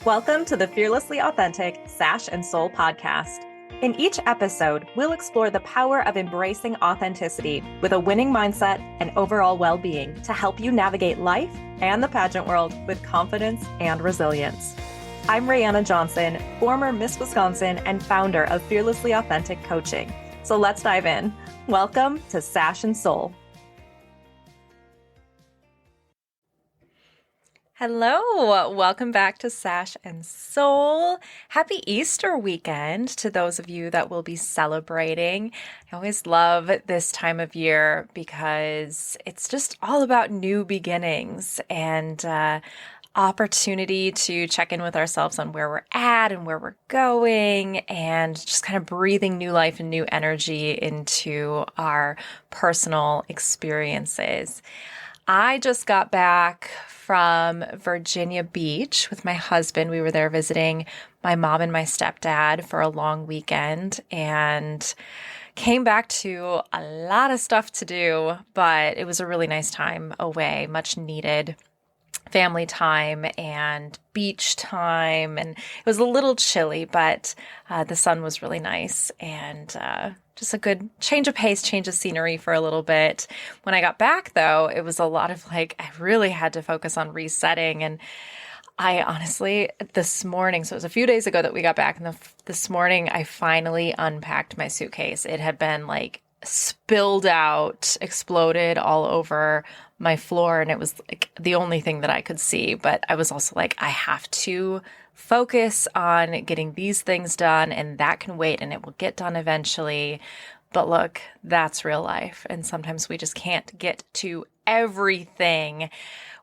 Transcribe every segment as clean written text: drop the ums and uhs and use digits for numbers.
Welcome to the Fearlessly Authentic Sash and Soul podcast. In each episode, we'll explore the power of embracing authenticity with a winning mindset and overall well-being to help you navigate life and the pageant world with confidence and resilience. I'm Rayanna Johnson, former Miss Wisconsin and founder of Fearlessly Authentic Coaching. So let's dive in. Welcome to Sash and Soul. Hello, welcome back to Sash and Soul. Happy Easter weekend to those of you that will be celebrating. I always love this time of year because it's just all about new beginnings and opportunity to check in with ourselves on where we're at and where we're going and just kind of breathing new life and new energy into our personal experiences. I just got back from Virginia Beach with my husband. We were there visiting my mom and my stepdad for a long weekend and came back to a lot of stuff to do, but it was a really nice time away, much needed family time and beach time. And it was a little chilly, but the sun was really nice and just a good change of pace, change of scenery for a little bit. When I got back, though, it was a lot of I really had to focus on resetting. And I honestly, this morning, so it was a few days ago that we got back, and this morning I finally unpacked my suitcase. It had been spilled out, exploded all over my floor, and it was the only thing that I could see. But I was also I have to focus on getting these things done, and that can wait, and it will get done eventually. But look, that's real life. And sometimes we just can't get to everything,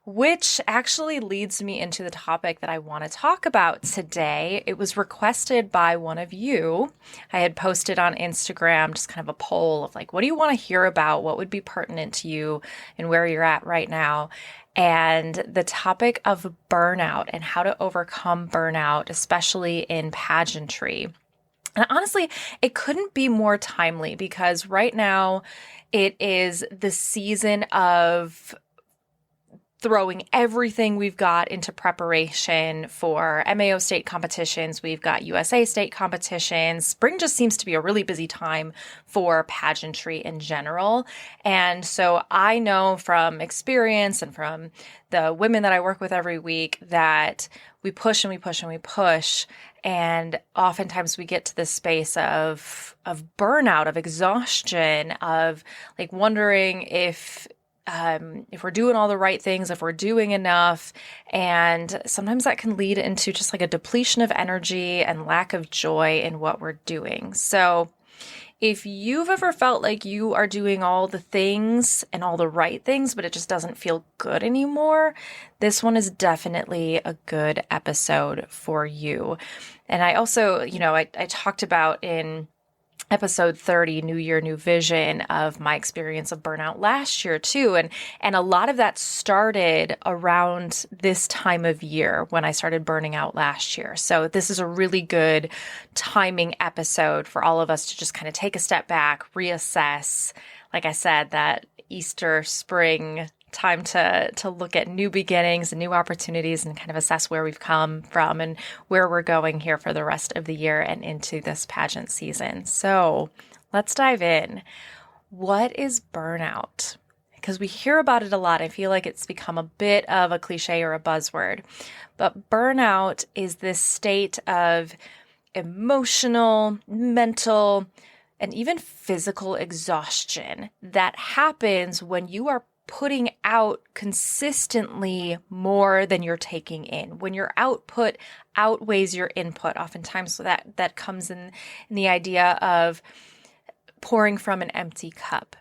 which actually leads me into the topic that I want to talk about today. It was requested by one of you. I had posted on Instagram just kind of a poll of what do you want to hear about? What would be pertinent to you and where you're at right now? And the topic of burnout and how to overcome burnout, especially in pageantry. And honestly, it couldn't be more timely because right now it is the season of throwing everything we've got into preparation for MAO state competitions. We've got USA state competitions. Spring just seems to be a really busy time for pageantry in general. And so I know from experience and from the women that I work with every week that we push and we push and we push. And oftentimes we get to this space of burnout, of exhaustion, of wondering if we're doing all the right things, if we're doing enough. And sometimes that can lead into just a depletion of energy and lack of joy in what we're doing. So if you've ever felt like you are doing all the things and all the right things, but it just doesn't feel good anymore, this one is definitely a good episode for you. And I also, I talked about in episode 30, New Year, New Vision, of my experience of burnout last year too. And a lot of that started around this time of year when I started burning out last year. So this is a really good timing episode for all of us to just kind of take a step back, reassess, like I said, that Easter, spring time to look at new beginnings and new opportunities and kind of assess where we've come from and where we're going here for the rest of the year and into this pageant season. So let's dive in. What is burnout? Because we hear about it a lot. I feel like it's become a bit of a cliche or a buzzword. But burnout is this state of emotional, mental, and even physical exhaustion that happens when you are putting out consistently more than you're taking in. When your output outweighs your input, oftentimes so that comes in the idea of pouring from an empty cup.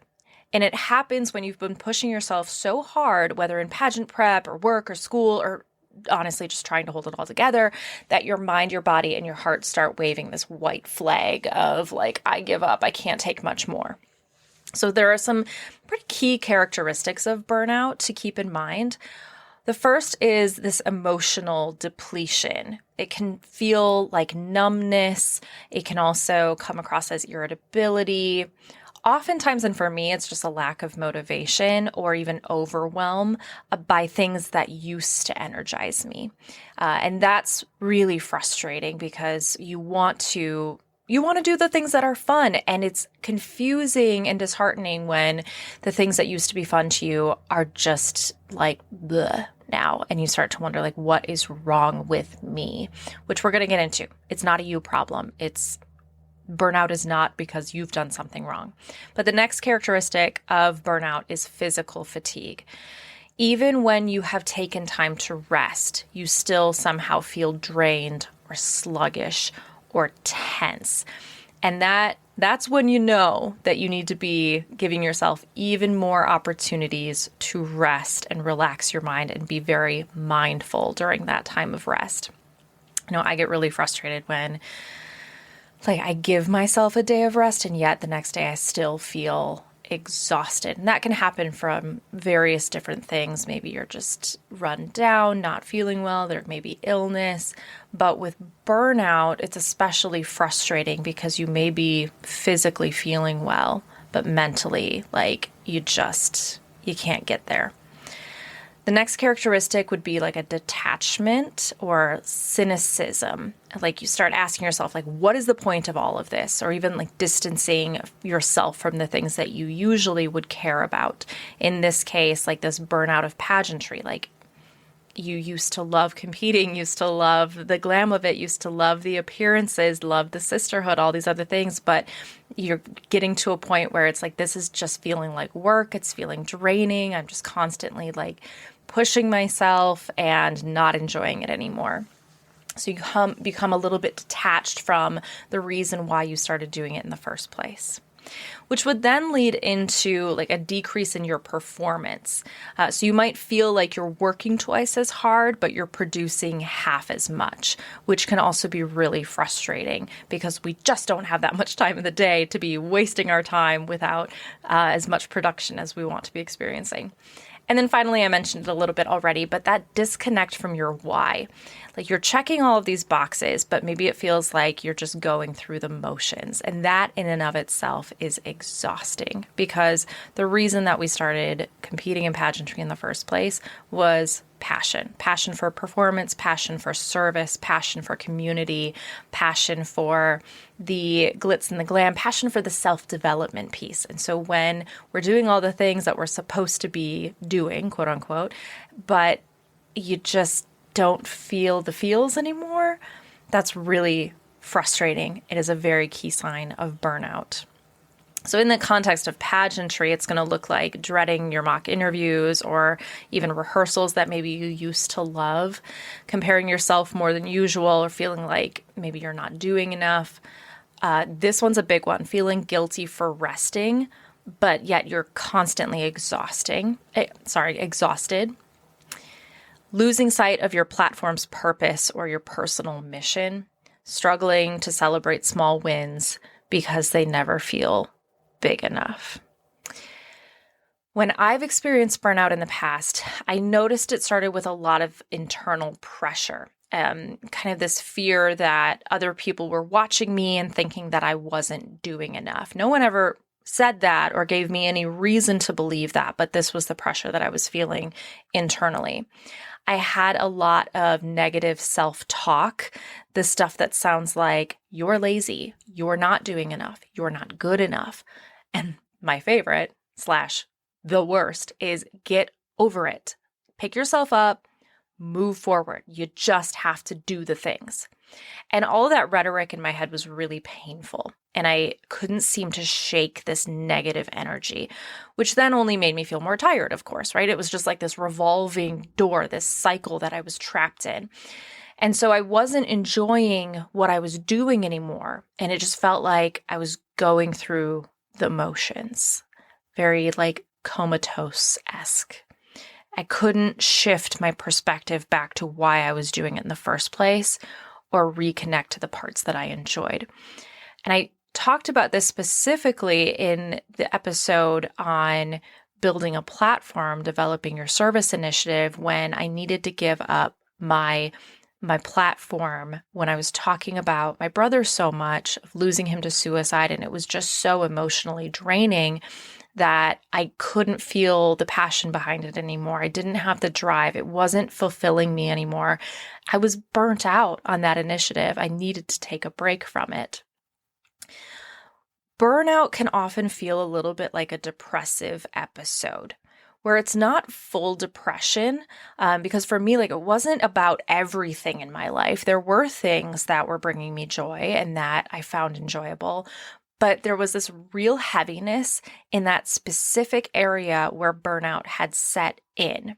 And it happens when you've been pushing yourself so hard, whether in pageant prep or work or school or honestly just trying to hold it all together, that your mind, your body, and your heart start waving this white flag of I give up, I can't take much more. So there are some pretty key characteristics of burnout to keep in mind. The first is this emotional depletion. It can feel like numbness. It can also come across as irritability, oftentimes, and for me, it's just a lack of motivation or even overwhelm by things that used to energize me. And that's really frustrating because you want to do the things that are fun, and it's confusing and disheartening when the things that used to be fun to you are just like bleh now, and you start to wonder like, what is wrong with me? Which we're going to get into. It's not a you problem. Burnout is not because you've done something wrong. But the next characteristic of burnout is physical fatigue. Even when you have taken time to rest, you still somehow feel drained or sluggish or tense. And that's when you know that you need to be giving yourself even more opportunities to rest and relax your mind and be very mindful during that time of rest. I get really frustrated when I give myself a day of rest and yet the next day I still feel exhausted. And that can happen from various different things. Maybe you're just run down, not feeling well, there may be illness. But with burnout, it's especially frustrating because you may be physically feeling well, but mentally, you can't get there. The next characteristic would be like a detachment or cynicism. You start asking yourself, what is the point of all of this? Or even distancing yourself from the things that you usually would care about. In this case, this burnout of pageantry, you used to love competing, used to love the glam of it, used to love the appearances, love the sisterhood, all these other things. But you're getting to a point where it's this is just feeling like work. It's feeling draining. I'm just constantly pushing myself and not enjoying it anymore. So you become a little bit detached from the reason why you started doing it in the first place, which would then lead into a decrease in your performance. So you might feel like you're working twice as hard, but you're producing half as much, which can also be really frustrating because we just don't have that much time in the day to be wasting our time without as much production as we want to be experiencing. And then finally, I mentioned it a little bit already, but that disconnect from your why. You're checking all of these boxes, but maybe it feels like you're just going through the motions. And that in and of itself is exhausting because the reason that we started competing in pageantry in the first place was passion for performance, passion for service, passion for community, passion for the glitz and the glam, passion for the self-development piece. And so when we're doing all the things that we're supposed to be doing, quote unquote, but you just don't feel the feels anymore, that's really frustrating. It is a very key sign of burnout. So in the context of pageantry, it's going to look like dreading your mock interviews or even rehearsals that maybe you used to love, comparing yourself more than usual or feeling like maybe you're not doing enough. This one's a big one, feeling guilty for resting, but yet you're constantly exhausted. Losing sight of your platform's purpose or your personal mission, struggling to celebrate small wins because they never feel big enough. When I've experienced burnout in the past, I noticed it started with a lot of internal pressure, kind of this fear that other people were watching me and thinking that I wasn't doing enough. No one ever said that or gave me any reason to believe that, but this was the pressure that I was feeling internally. I had a lot of negative self-talk, the stuff that sounds like, you're lazy, you're not doing enough, you're not good enough. And my favorite / the worst is get over it. Pick yourself up, move forward. You just have to do the things. And all of that rhetoric in my head was really painful. And I couldn't seem to shake this negative energy, which then only made me feel more tired, of course, right? It was just like this revolving door, this cycle that I was trapped in. And so I wasn't enjoying what I was doing anymore. And it just felt like I was going through the motions, very comatose-esque. I couldn't shift my perspective back to why I was doing it in the first place or reconnect to the parts that I enjoyed. And I talked about this specifically in the episode on building a platform, developing your service initiative, when I needed to give up my my platform when I was talking about my brother so much, of losing him to suicide, and it was just so emotionally draining that I couldn't feel the passion behind it anymore. I didn't have the drive. It wasn't fulfilling me anymore. I was burnt out on that initiative. I needed to take a break from it. Burnout can often feel a little bit like a depressive episode, where it's not full depression, because for me, it wasn't about everything in my life. There were things that were bringing me joy and that I found enjoyable, but there was this real heaviness in that specific area where burnout had set in.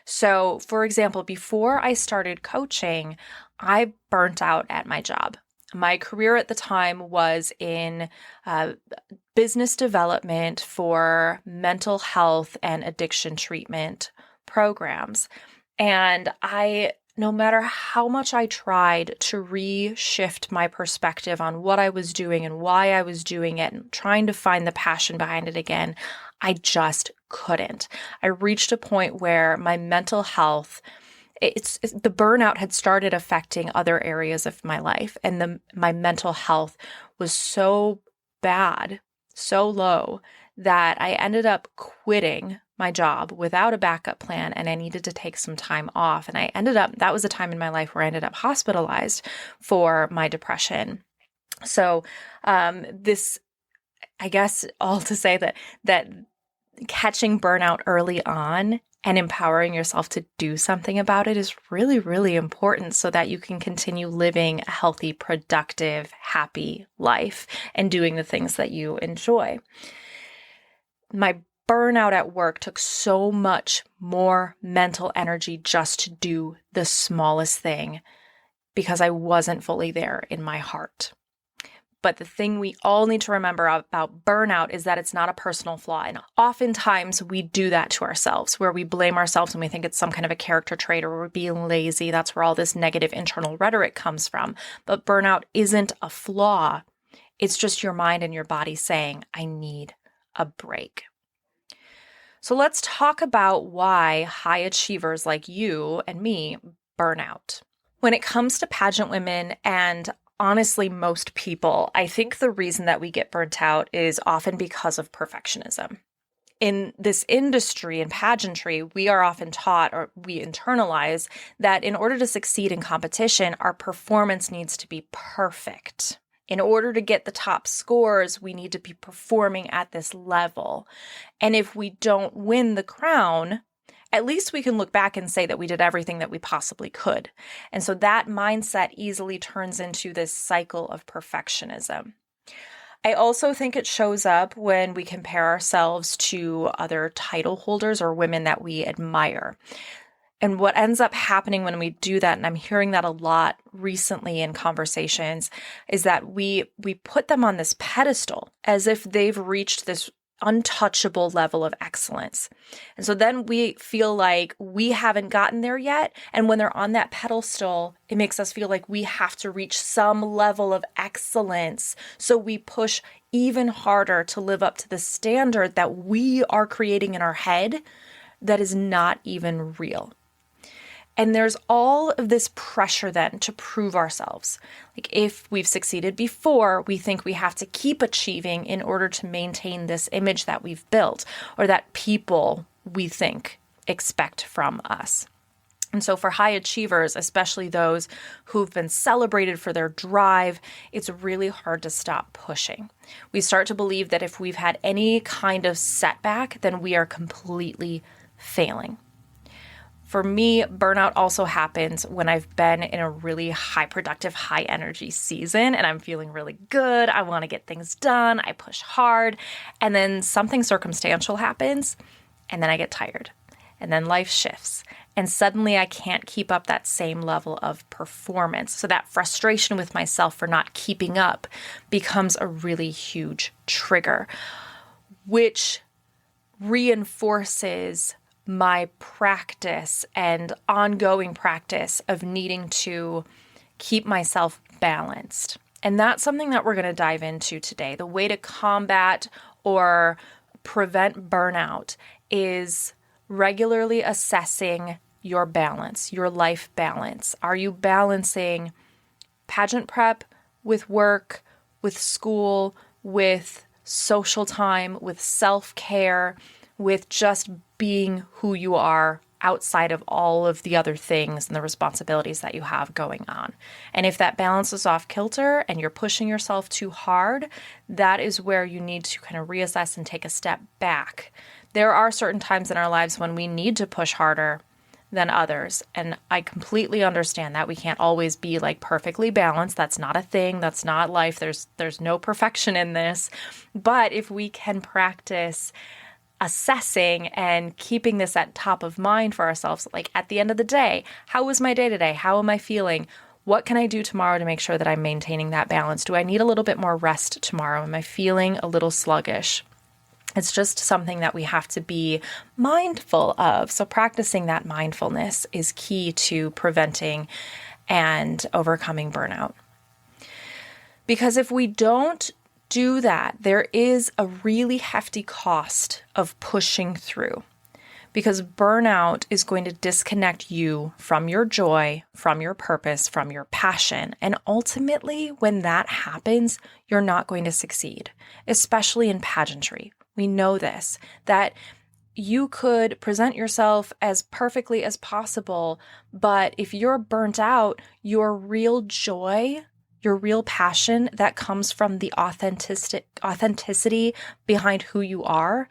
So, for example, before I started coaching, I burnt out at my job. My career at the time was in business development for mental health and addiction treatment programs. And no matter how much I tried to reshift my perspective on what I was doing and why I was doing it and trying to find the passion behind it again, I just couldn't. I reached a point where my mental health, the burnout had started affecting other areas of my life, and my mental health was so bad, so low, that I ended up quitting my job without a backup plan, and I needed to take some time off. And that was a time in my life where I ended up hospitalized for my depression. So this, I guess, all to say that catching burnout early on and empowering yourself to do something about it is really, really important so that you can continue living a healthy, productive, happy life and doing the things that you enjoy. My burnout at work took so much more mental energy just to do the smallest thing because I wasn't fully there in my heart. But the thing we all need to remember about burnout is that it's not a personal flaw. And oftentimes we do that to ourselves, where we blame ourselves and we think it's some kind of a character trait or we're being lazy. That's where all this negative internal rhetoric comes from. But burnout isn't a flaw. It's just your mind and your body saying, I need a break. So let's talk about why high achievers like you and me burn out. When it comes to pageant women, and honestly, most people, I think the reason that we get burnt out is often because of perfectionism. In this industry, in pageantry, we are often taught, or we internalize, that in order to succeed in competition, our performance needs to be perfect. In order to get the top scores, we need to be performing at this level. And if we don't win the crown, at least we can look back and say that we did everything that we possibly could. And so that mindset easily turns into this cycle of perfectionism. I also think it shows up when we compare ourselves to other title holders or women that we admire. And what ends up happening when we do that, and I'm hearing that a lot recently in conversations, is that we put them on this pedestal as if they've reached this untouchable level of excellence. And so then we feel like we haven't gotten there yet. And when they're on that pedestal, it makes us feel like we have to reach some level of excellence. So we push even harder to live up to the standard that we are creating in our head that is not even real. And there's all of this pressure then to prove ourselves. Like if we've succeeded before, we think we have to keep achieving in order to maintain this image that we've built or that people, we think, expect from us. And so for high achievers, especially those who've been celebrated for their drive, it's really hard to stop pushing. We start to believe that if we've had any kind of setback, then we are completely failing. For me, burnout also happens when I've been in a really high productive, high energy season and I'm feeling really good. I want to get things done. I push hard. And then something circumstantial happens and then I get tired. And then life shifts. And suddenly I can't keep up that same level of performance. So that frustration with myself for not keeping up becomes a really huge trigger, which reinforces my practice and ongoing practice of needing to keep myself balanced. And that's something that we're going to dive into today. The way to combat or prevent burnout is regularly assessing your balance, your life balance? Are you balancing pageant prep with work, with school, with social time, with self-care, with just being who you are outside of all of the other things and the responsibilities that you have going on? And if that balance is off kilter and you're pushing yourself too hard, that is where you need to kind of reassess and take a step back. There are certain times in our lives when we need to push harder than others. And I completely understand that we can't always be like perfectly balanced. That's not a thing. That's not life. There's no perfection in this. But if we can practice assessing and keeping this at top of mind for ourselves, like at the end of the day, how was my day today? How am I feeling? What can I do tomorrow to make sure that I'm maintaining that balance? Do I need a little bit more rest tomorrow? Am I feeling a little sluggish? It's just something that we have to be mindful of. So practicing that mindfulness is key to preventing and overcoming burnout. Because if we don't do that, there is a really hefty cost of pushing through. Because burnout is going to disconnect you from your joy, from your purpose, from your passion. And ultimately, when that happens, you're not going to succeed, especially in pageantry. We know this, that you could present yourself as perfectly as possible, but if you're burnt out, your real joy, your real passion that comes from the authenticity behind who you are,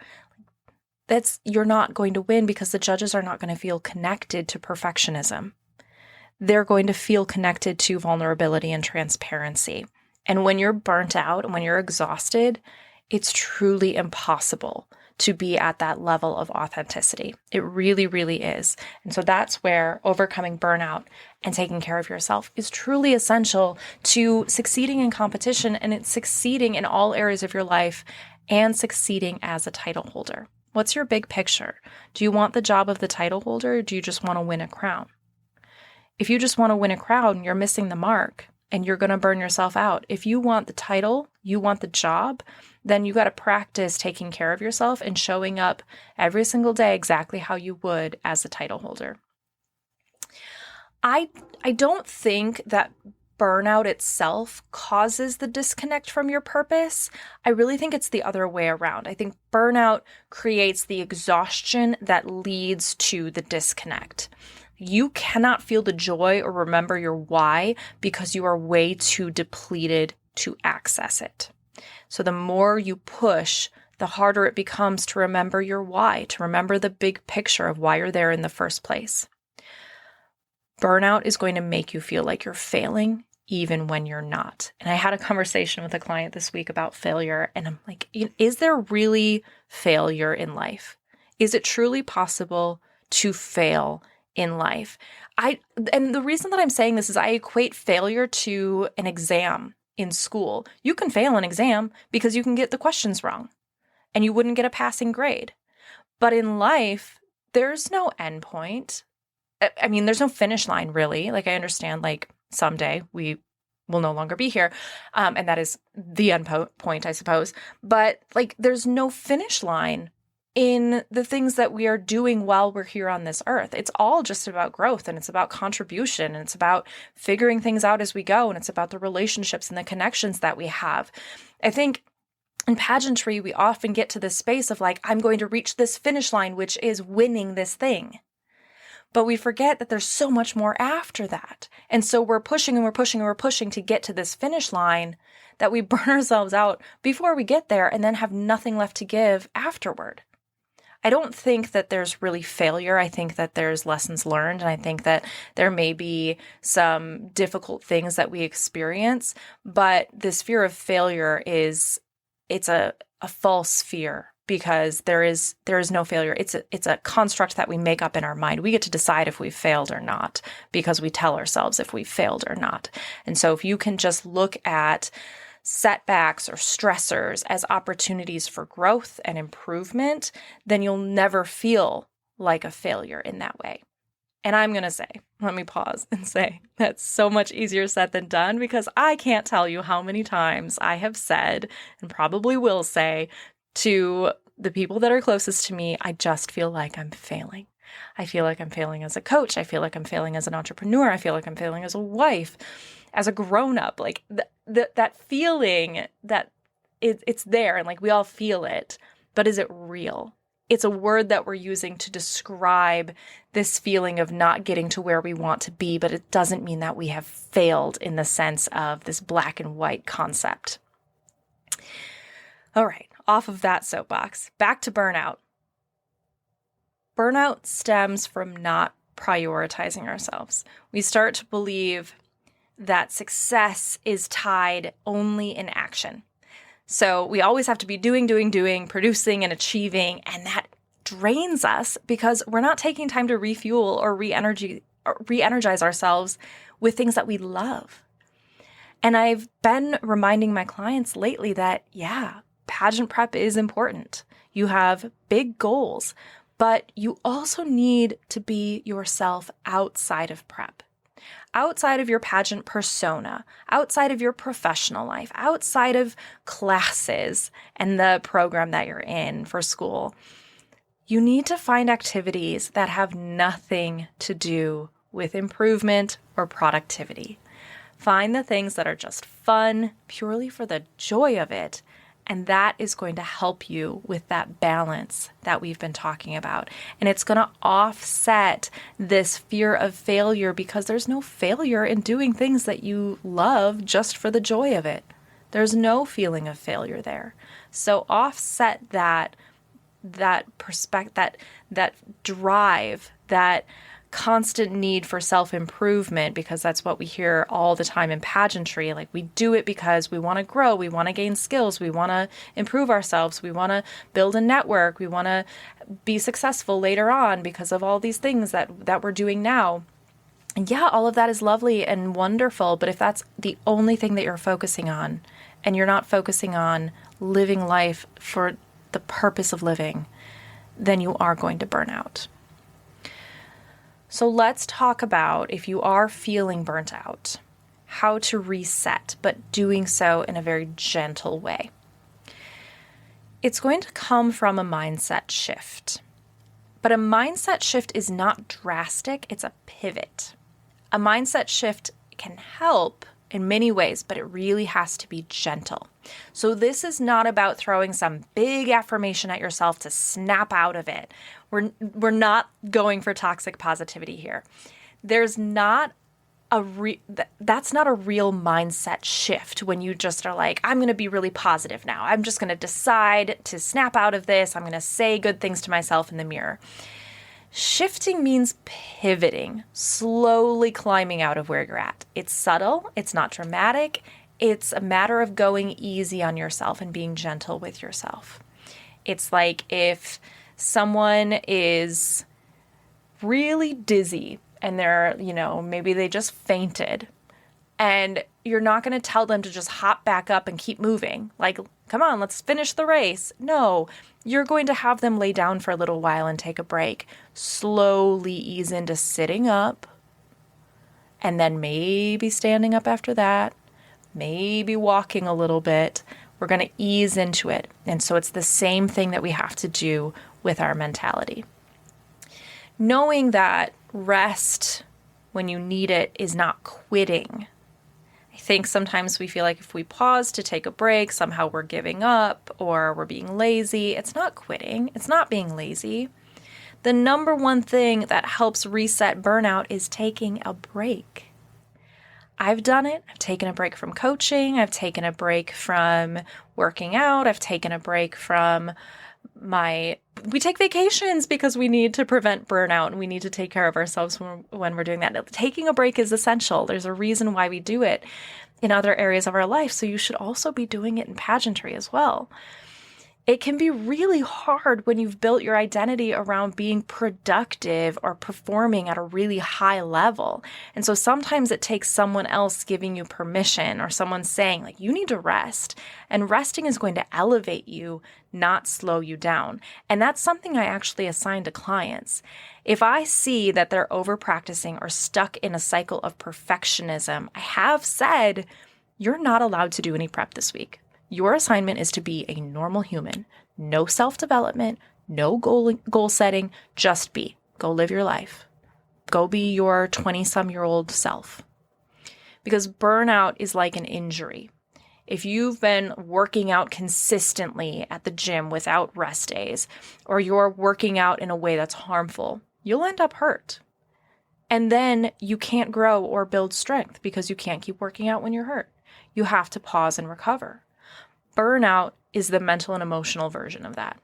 you're not going to win, because the judges are not going to feel connected to perfectionism. They're going to feel connected to vulnerability and transparency. And when you're burnt out and when you're exhausted, it's truly impossible to be at that level of authenticity. It really, really is. And so that's where overcoming burnout and taking care of yourself is truly essential to succeeding in competition, and it's succeeding in all areas of your life and succeeding as a title holder. What's your big picture? Do you want the job of the title holder, or do you just want to win a crown? If you just want to win a crown, you're missing the mark and you're going to burn yourself out. If you want the title, you want the job, then you got to practice taking care of yourself and showing up every single day exactly how you would as a title holder. I don't think that burnout itself causes the disconnect from your purpose. I really think it's the other way around. I think burnout creates the exhaustion that leads to the disconnect. You cannot feel the joy or remember your why because you are way too depleted to access it. So the more you push, the harder it becomes to remember your why, to remember the big picture of why you're there in the first place. Burnout is going to make you feel like you're failing even when you're not. And I had a conversation with a client this week about failure, and I'm like, is there really failure in life? Is it truly possible to fail in life? And the reason that I'm saying this is I equate failure to an exam in school. You can fail an exam because you can get the questions wrong and you wouldn't get a passing grade. But in life, there's no end point. I mean, there's no finish line, really. Like, I understand, like, someday we will no longer be here. And that is the end point, I suppose. But, like, there's no finish line in the things that we are doing while we're here on this earth. It's all just about growth, and it's about contribution, and it's about figuring things out as we go, and it's about the relationships and the connections that we have. I think in pageantry, we often get to this space of like, I'm going to reach this finish line, which is winning this thing. But we forget that there's so much more after that. And so we're pushing and we're pushing and we're pushing to get to this finish line that we burn ourselves out before we get there and then have nothing left to give afterward. I don't think that there's really failure. I think that there's lessons learned, and I think that there may be some difficult things that we experience, but this fear of failure it's a false fear, because there is no failure. It's a construct that we make up in our mind. We get to decide if we've failed or not because we tell ourselves if we've failed or not. And so if you can just look at setbacks or stressors as opportunities for growth and improvement, then you'll never feel like a failure in that way. And I'm going to say, let me pause and say, that's so much easier said than done, because I can't tell you how many times I have said, and probably will say, to the people that are closest to me, I just feel like I'm failing. I feel like I'm failing as a coach. I feel like I'm failing as an entrepreneur. I feel like I'm failing as a wife, as a grown-up. Like that feeling that it's there and like we all feel it, but is it real? It's a word that we're using to describe this feeling of not getting to where we want to be, but it doesn't mean that we have failed in the sense of this black and white concept. All right, off of that soapbox, back to burnout. Burnout stems from not prioritizing ourselves. We start to believe that success is tied only in action. So we always have to be doing, producing and achieving, and that drains us because we're not taking time to refuel or re-energize ourselves with things that we love. And I've been reminding my clients lately that, yeah, pageant prep is important. You have big goals, but you also need to be yourself outside of prep. Outside of your pageant persona, outside of your professional life, outside of classes and the program that you're in for school, you need to find activities that have nothing to do with improvement or productivity. Find the things that are just fun, purely for the joy of it, and that is going to help you with that balance that we've been talking about. And it's going to offset this fear of failure because there's no failure in doing things that you love just for the joy of it. There's no feeling of failure there. So offset that perspective, that drive, that constant need for self-improvement, because that's what we hear all the time in pageantry. Like, we do it because we want to grow, we want to gain skills, we want to improve ourselves, we want to build a network, we want to be successful later on because of all these things that we're doing now. And yeah, all of that is lovely and wonderful, but if that's the only thing that you're focusing on and you're not focusing on living life for the purpose of living, then you are going to burn out. So let's talk about, if you are feeling burnt out, how to reset, but doing so in a very gentle way. It's going to come from a mindset shift. But a mindset shift is not drastic, it's a pivot. A mindset shift can help in many ways, but it really has to be gentle. So this is not about throwing some big affirmation at yourself to snap out of it. We're not going for toxic positivity here. There's not that's not a real mindset shift when you just are like, I'm going to be really positive now. I'm just going to decide to snap out of this. I'm going to say good things to myself in the mirror. Shifting means pivoting, slowly climbing out of where you're at. It's subtle. It's not dramatic. It's a matter of going easy on yourself and being gentle with yourself. It's like if someone is really dizzy and they're, maybe they just fainted, and you're not going to tell them to just hop back up and keep moving. Like, come on, let's finish the race. No, you're going to have them lay down for a little while and take a break. Slowly ease into sitting up, and then maybe standing up after that, maybe walking a little bit. We're going to ease into it. And so it's the same thing that we have to do with our mentality. Knowing that rest when you need it is not quitting. I think sometimes we feel like if we pause to take a break, somehow we're giving up or we're being lazy. It's not quitting. It's not being lazy. The number one thing that helps reset burnout is taking a break. I've done it. I've taken a break from coaching. I've taken a break from working out. I've taken a break from we take vacations because we need to prevent burnout and we need to take care of ourselves when we're doing that. Taking a break is essential. There's a reason why we do it in other areas of our life. So you should also be doing it in pageantry as well. It can be really hard when you've built your identity around being productive or performing at a really high level. And so sometimes it takes someone else giving you permission or someone saying, like, you need to rest. And resting is going to elevate you, not slow you down. And that's something I actually assign to clients. If I see that they're over practicing or stuck in a cycle of perfectionism, I have said, you're not allowed to do any prep this week. Your assignment is to be a normal human. No self-development, no goal setting, just be. Go live your life. Go be your 20-some-year-old self. Because burnout is like an injury. If you've been working out consistently at the gym without rest days, or you're working out in a way that's harmful, you'll end up hurt. And then you can't grow or build strength because you can't keep working out when you're hurt. You have to pause and recover. Burnout is the mental and emotional version of that.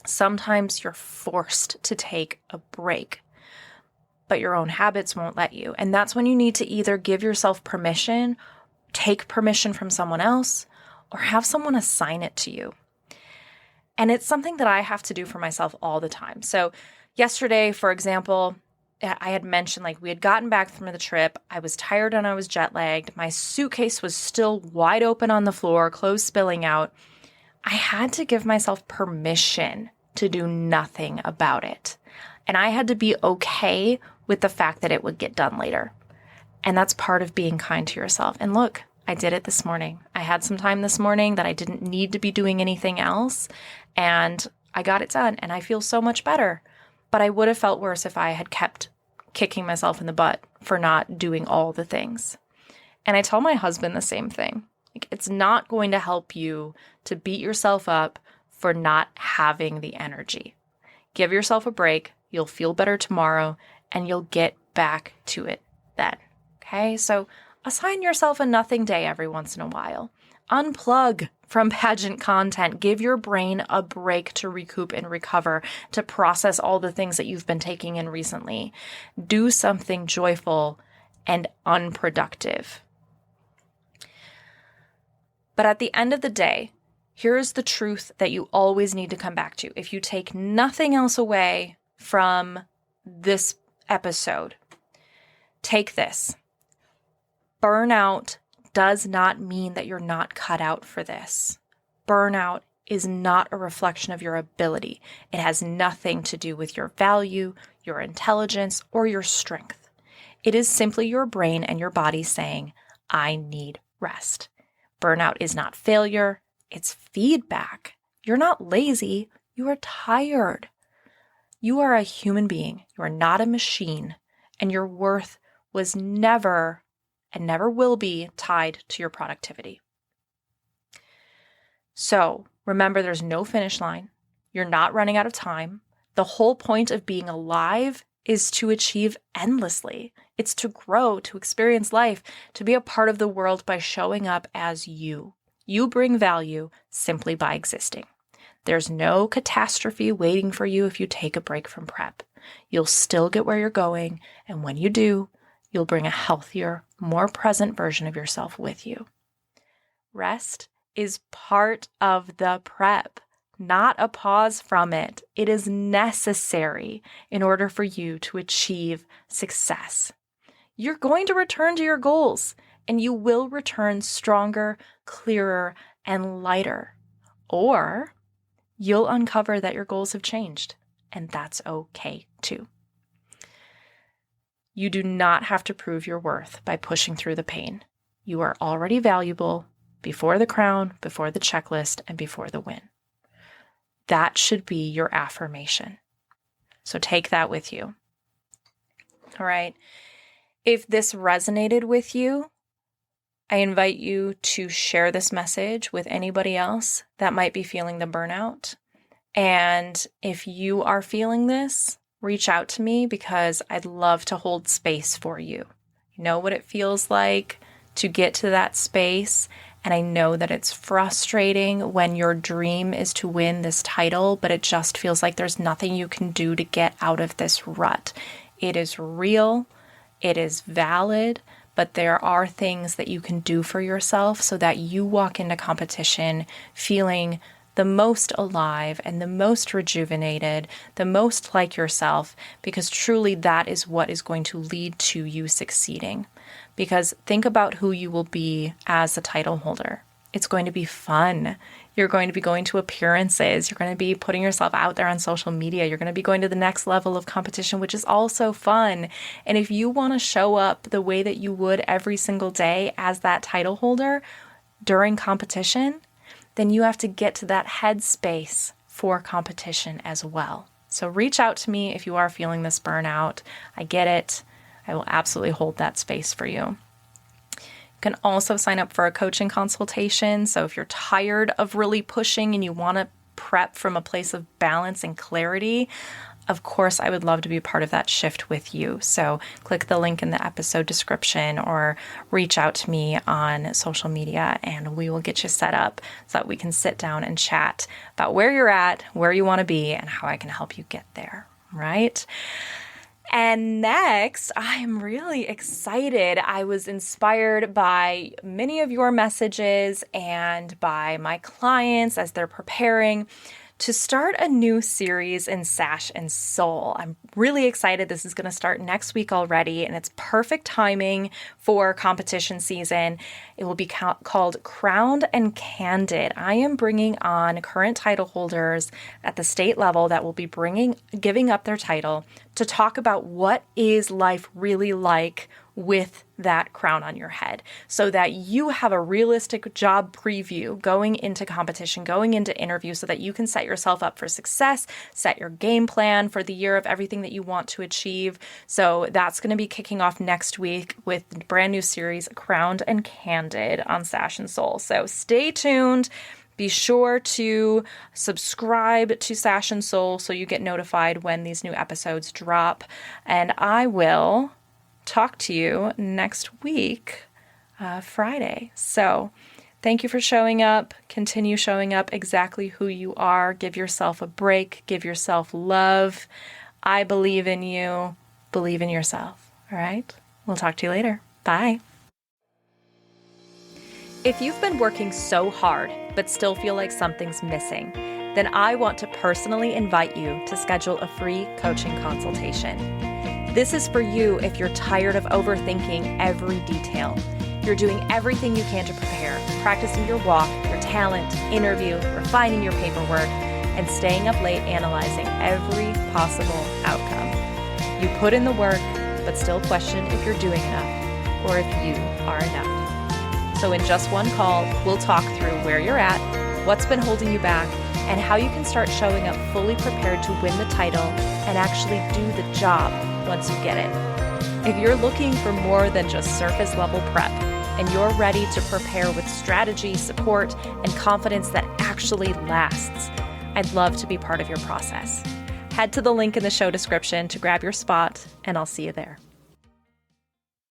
Sometimes you're forced to take a break, but your own habits won't let you. And that's when you need to either give yourself permission, take permission from someone else, or have someone assign it to you. And it's something that I have to do for myself all the time. So yesterday, for example, I had mentioned we had gotten back from the trip. I was tired and I was jet lagged. My suitcase was still wide open on the floor, clothes spilling out. I had to give myself permission to do nothing about it. And I had to be okay with the fact that it would get done later. And that's part of being kind to yourself. And look, I did it this morning. I had some time this morning that I didn't need to be doing anything else. And I got it done. And I feel so much better. But I would have felt worse if I had kept kicking myself in the butt for not doing all the things. And I tell my husband the same thing. It's not going to help you to beat yourself up for not having the energy. Give yourself a break. You'll feel better tomorrow and you'll get back to it then. Okay? So assign yourself a nothing day every once in a while. Unplug from pageant content. Give your brain a break to recoup and recover, to process all the things that you've been taking in recently. Do something joyful and unproductive. But at the end of the day, here's the truth that you always need to come back to. If you take nothing else away from this episode, take this. Burnout does not mean that you're not cut out for this. Burnout is not a reflection of your ability. It has nothing to do with your value, your intelligence, or your strength. It is simply your brain and your body saying, I need rest. Burnout is not failure, it's feedback. You're not lazy, you are tired. You are a human being. You are not a machine, and your worth was never and never will be tied to your productivity. So remember, there's no finish line. You're not running out of time. The whole point of being alive is to achieve endlessly. It's to grow, to experience life, to be a part of the world by showing up as you. You bring value simply by existing. There's no catastrophe waiting for you if you take a break from prep. You'll still get where you're going, and when you do, you'll bring a healthier, more present version of yourself with you. Rest is part of the prep, not a pause from it. It is necessary in order for you to achieve success. You're going to return to your goals, and you will return stronger, clearer, and lighter. Or you'll uncover that your goals have changed, and that's okay too. You do not have to prove your worth by pushing through the pain. You are already valuable before the crown, before the checklist, and before the win. That should be your affirmation. So take that with you. All right. If this resonated with you, I invite you to share this message with anybody else that might be feeling the burnout. And if you are feeling this, reach out to me because I'd love to hold space for you. You know what it feels like to get to that space. And I know that it's frustrating when your dream is to win this title, but it just feels like there's nothing you can do to get out of this rut. It is real, it is valid, but there are things that you can do for yourself so that you walk into competition feeling the most alive and the most rejuvenated, the most like yourself, because truly that is what is going to lead to you succeeding. Because think about who you will be as a title holder. It's going to be fun. You're going to be going to appearances. You're going to be putting yourself out there on social media. You're going to be going to the next level of competition, which is also fun. And if you want to show up the way that you would every single day as that title holder during competition, then you have to get to that headspace for competition as well. So reach out to me if you are feeling this burnout. I get it. I will absolutely hold that space for you. You can also sign up for a coaching consultation. So if you're tired of really pushing and you want to prep from a place of balance and clarity, of course, I would love to be a part of that shift with you. So click the link in the episode description or reach out to me on social media and we will get you set up so that we can sit down and chat about where you're at, where you want to be, and how I can help you get there, right? And next, I am really excited. I was inspired by many of your messages and by my clients as they're preparing to start a new series in Sash and Soul. I'm really excited. This is going to start next week already, and it's perfect timing for competition season. It will be called Crowned and Candid. I am bringing on current title holders at the state level that will be giving up their title to talk about what is life really like with that crown on your head, so that you have a realistic job preview going into competition, going into interview, so that you can set yourself up for success, set your game plan for the year of everything that you want to achieve. So that's going to be kicking off next week with the brand new series, Crowned and Candid on Sash and Soul. So stay tuned. Be sure to subscribe to Sash and Soul so you get notified when these new episodes drop. And I will talk to you next week, Friday. So thank you for showing up. Continue showing up exactly who you are. Give yourself a break. Give yourself love. I believe in you. Believe in yourself. All right? We'll talk to you later. Bye. If you've been working so hard but still feel like something's missing, then I want to personally invite you to schedule a free coaching consultation. This is for you if you're tired of overthinking every detail. You're doing everything you can to prepare, practicing your walk, your talent, interview, refining your paperwork, and staying up late analyzing every possible outcome. You put in the work, but still question if you're doing enough or if you are enough. So in just one call, we'll talk through where you're at, what's been holding you back, and how you can start showing up fully prepared to win the title and actually do the job once you get it. If you're looking for more than just surface level prep and you're ready to prepare with strategy, support, and confidence that actually lasts, I'd love to be part of your process. Head to the link in the show description to grab your spot, and I'll see you there.